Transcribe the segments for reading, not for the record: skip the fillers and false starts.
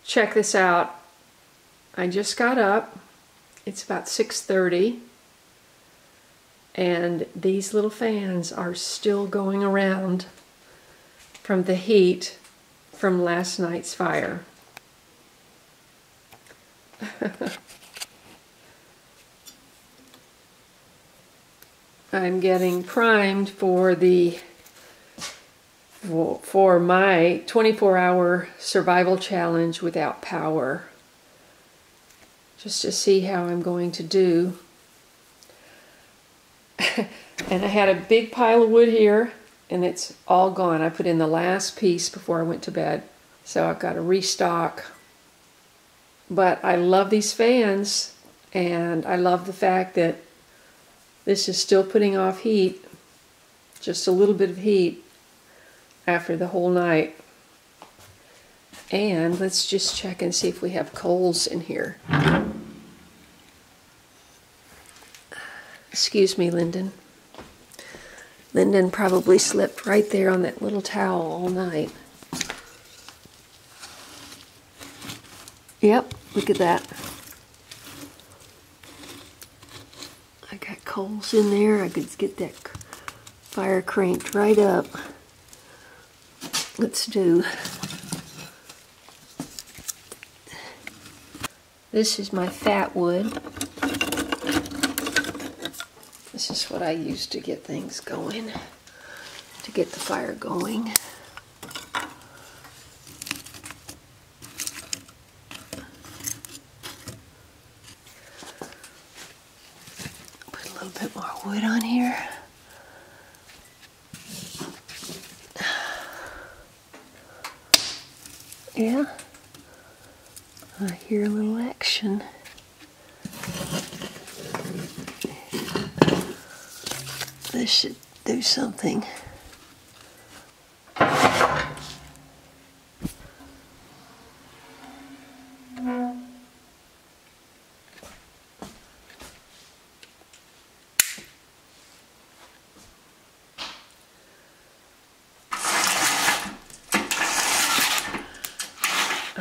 Check this out. I just got up. It's about 6:30. And these little fans are still going around from the heat from last night's fire. I'm getting primed for my 24-hour survival challenge without power. Just to see how I'm going to do. And I had a big pile of wood here, and it's all gone. I put in the last piece before I went to bed. So I've got to restock. But I love these fans, and I love the fact that this is still putting off heat, just a little bit of heat after the whole night. And let's just check and see if we have coals in here. Excuse me, Lyndon. Lyndon probably slept right there on that little towel all night. Yep, look at that. I got coals in there. I could get that fire cranked right up. Let's do. This is my fat wood. This is what I use to get things going, to get the fire going. Put a little bit more wood on here. Yeah, I hear a little action. This should do something.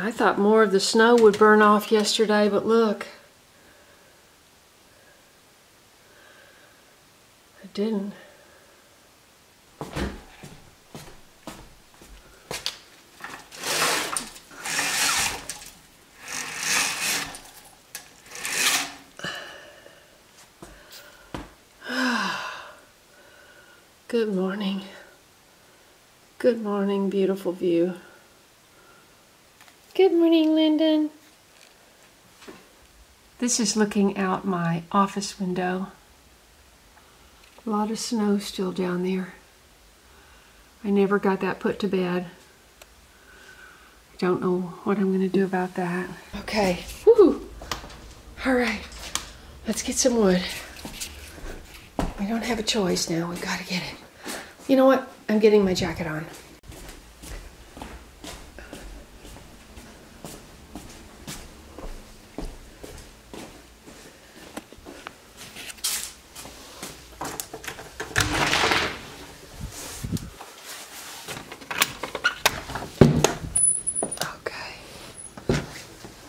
I thought more of the snow would burn off yesterday, but look. It didn't. Good morning. Good morning, beautiful view. Good morning, Lyndon. This is looking out my office window. A lot of snow still down there. I never got that put to bed. I don't know what I'm going to do about that. Okay. Woo! All right. Let's get some wood. We don't have a choice now. We've got to get it. You know what? I'm getting my jacket on.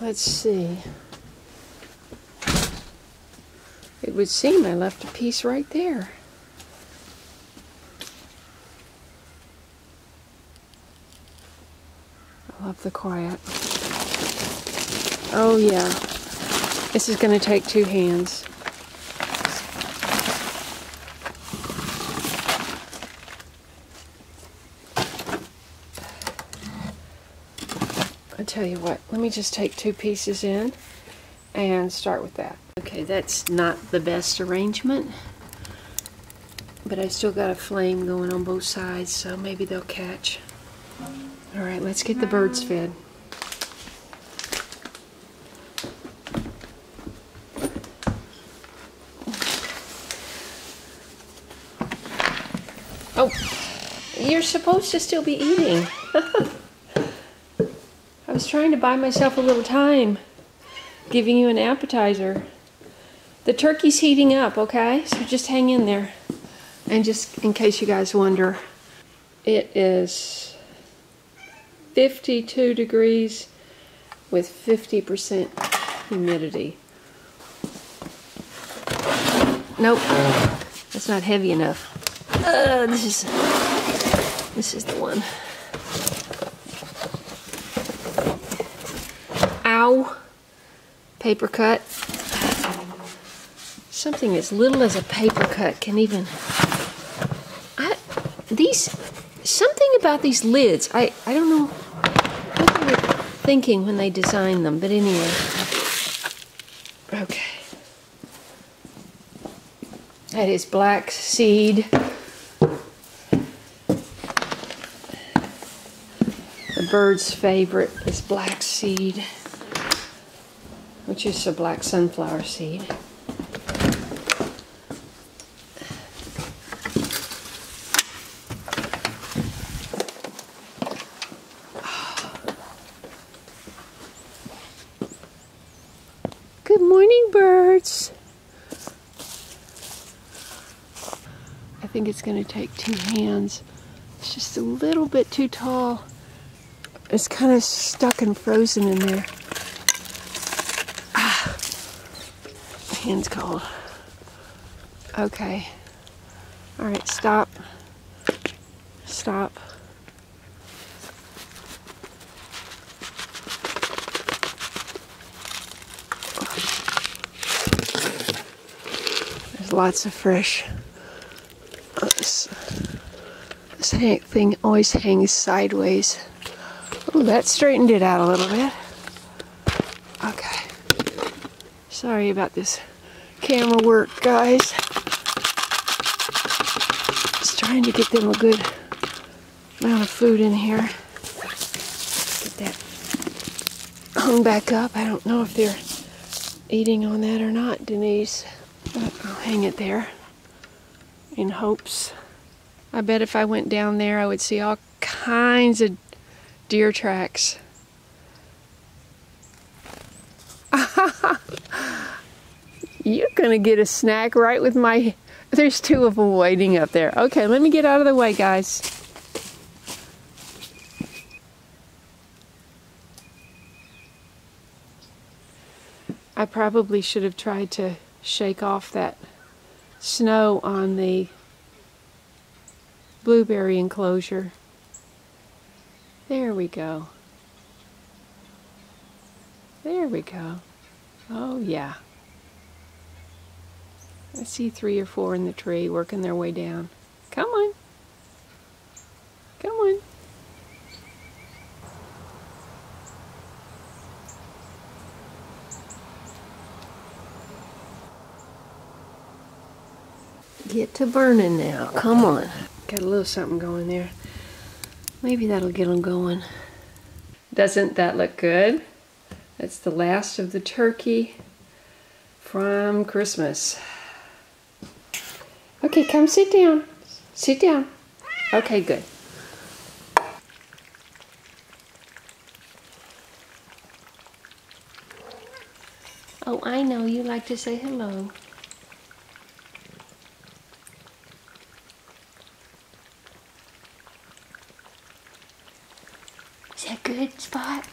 Let's see. It would seem I left a piece right there. I love the quiet. Oh yeah. This is going to take two hands. I tell you what, let me just take two pieces in and start with that. Okay, that's not the best arrangement, but I still got a flame going on both sides, so maybe they'll catch. All right, let's get the birds fed. Oh, you're supposed to still be eating. I was trying to buy myself a little time, giving you an appetizer. The turkey's heating up, okay? So just hang in there. And just in case you guys wonder, it is 52 degrees with 50% humidity. Nope, that's not heavy enough. This is the one. Ow! Paper cut. Something as little as a paper cut can even. Something about these lids. I don't know what they were thinking when they designed them, but anyway. Okay. That is black seed. The bird's favorite is black seed, which is a black sunflower seed. Good morning, birds. I think it's going to take 2 hands. It's just a little bit too tall. It's kind of stuck and frozen in there. Ah, hand's cold. Okay. All right, stop. Stop. There's lots of fresh. This thing always hangs sideways. Oh, that straightened it out a little bit. Okay. Sorry about this camera work, guys. Just trying to get them a good amount of food in here. Get that hung back up. I don't know if they're eating on that or not, Denise. But I'll hang it there in hopes. I bet if I went down there, I would see all kinds of deer tracks. You're gonna get a snack right with my... There's 2 of them waiting up there. Okay, let me get out of the way, guys. I probably should have tried to shake off that snow on the blueberry enclosure. There we go. There we go. Oh yeah. I see 3 or 4 in the tree working their way down. Come on. Come on. Get to burning now. Come on. Got a little something going there. Maybe that'll get them going. Doesn't that look good? That's the last of the turkey from Christmas. Okay, come sit down. Sit down. Okay, good. Oh, I know you like to say hello. Is that good, Spot?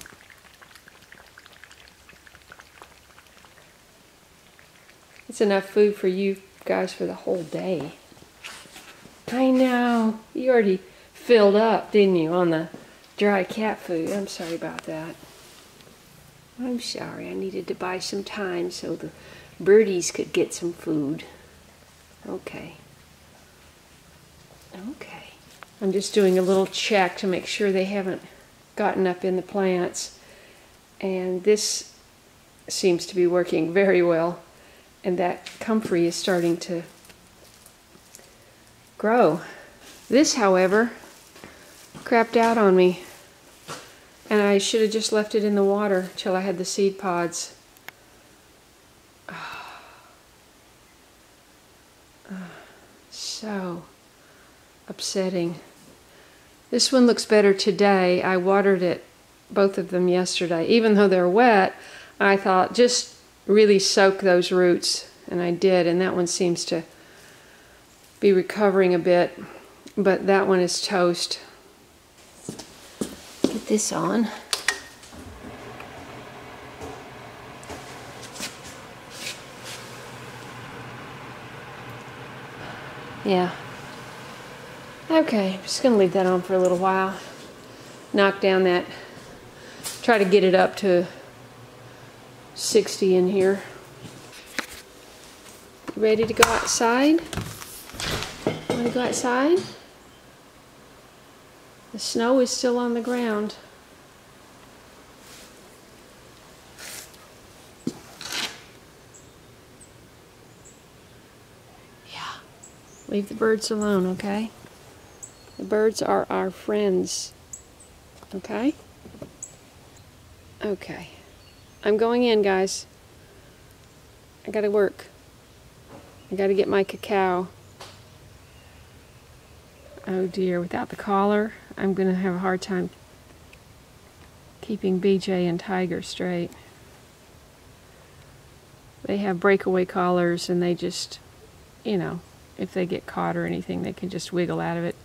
It's enough food for you guys for the whole day. I know. You already filled up, didn't you, on the dry cat food? I'm sorry about that. I'm sorry. I needed to buy some time so the birdies could get some food. Okay. Okay. I'm just doing a little check to make sure they haven't gotten up in the plants. And this seems to be working very well. And that comfrey is starting to grow. This, however, crapped out on me. And I should have just left it in the water till I had the seed pods. So upsetting. This one looks better today. I watered it, both of them, yesterday. Even though they're wet, I thought just really soak those roots, and I did, and that one seems to be recovering a bit, but that one is toast. Get this on. Yeah. Okay, I'm just gonna leave that on for a little while. Knock down that, try to get it up to 60 in here. Ready to go outside? Want to go outside? The snow is still on the ground. Yeah. Leave the birds alone, okay? The birds are our friends. Okay? Okay. I'm going in, guys. I gotta work. I gotta get my cacao. Oh dear, without the collar, I'm gonna have a hard time keeping BJ and Tiger straight. They have breakaway collars and they just, you know, if they get caught or anything, they can just wiggle out of it.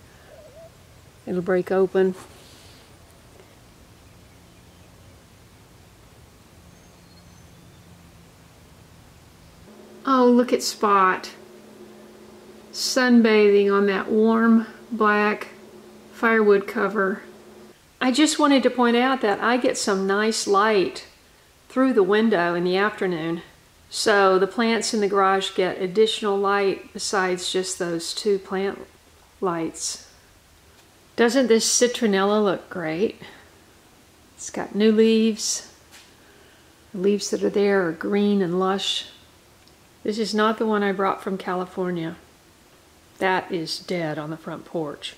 It'll break open. Oh, look at Spot. Sunbathing on that warm black firewood cover. I just wanted to point out that I get some nice light through the window in the afternoon. So the plants in the garage get additional light besides just those two plant lights. Doesn't this citronella look great? It's got new leaves. The leaves that are there are green and lush. This is not the one I brought from California. That is dead on the front porch.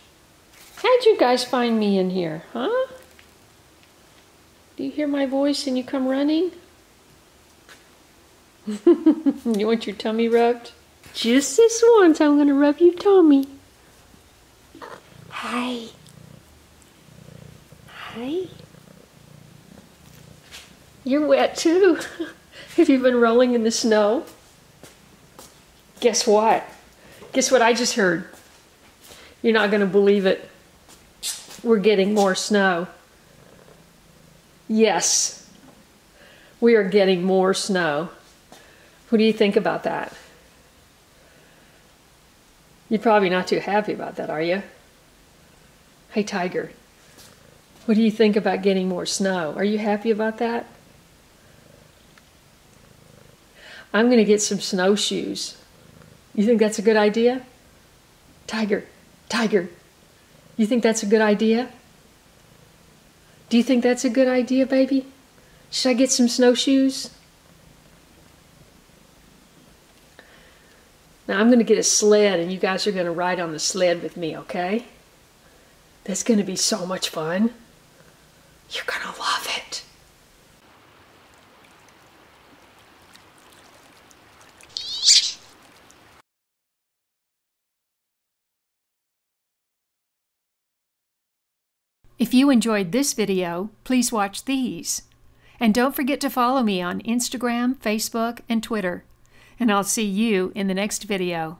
How'd you guys find me in here, huh? Do you hear my voice and you come running? You want your tummy rubbed? Just this once, I'm gonna rub your tummy. Hi. Hi. You're wet too. Have you been rolling in the snow? Guess what? Guess what I just heard? You're not gonna believe it. We're getting more snow. Yes. We are getting more snow. What do you think about that? You're probably not too happy about that, are you? Hey, Tiger. What do you think about getting more snow? Are you happy about that? I'm going to get some snowshoes. You think that's a good idea? Tiger, Tiger, you think that's a good idea? Do you think that's a good idea, baby? Should I get some snowshoes? Now I'm going to get a sled and you guys are going to ride on the sled with me, okay? That's going to be so much fun. You're going to love it. If you enjoyed this video, please watch these. And don't forget to follow me on Instagram, Facebook, and Twitter. And I'll see you in the next video.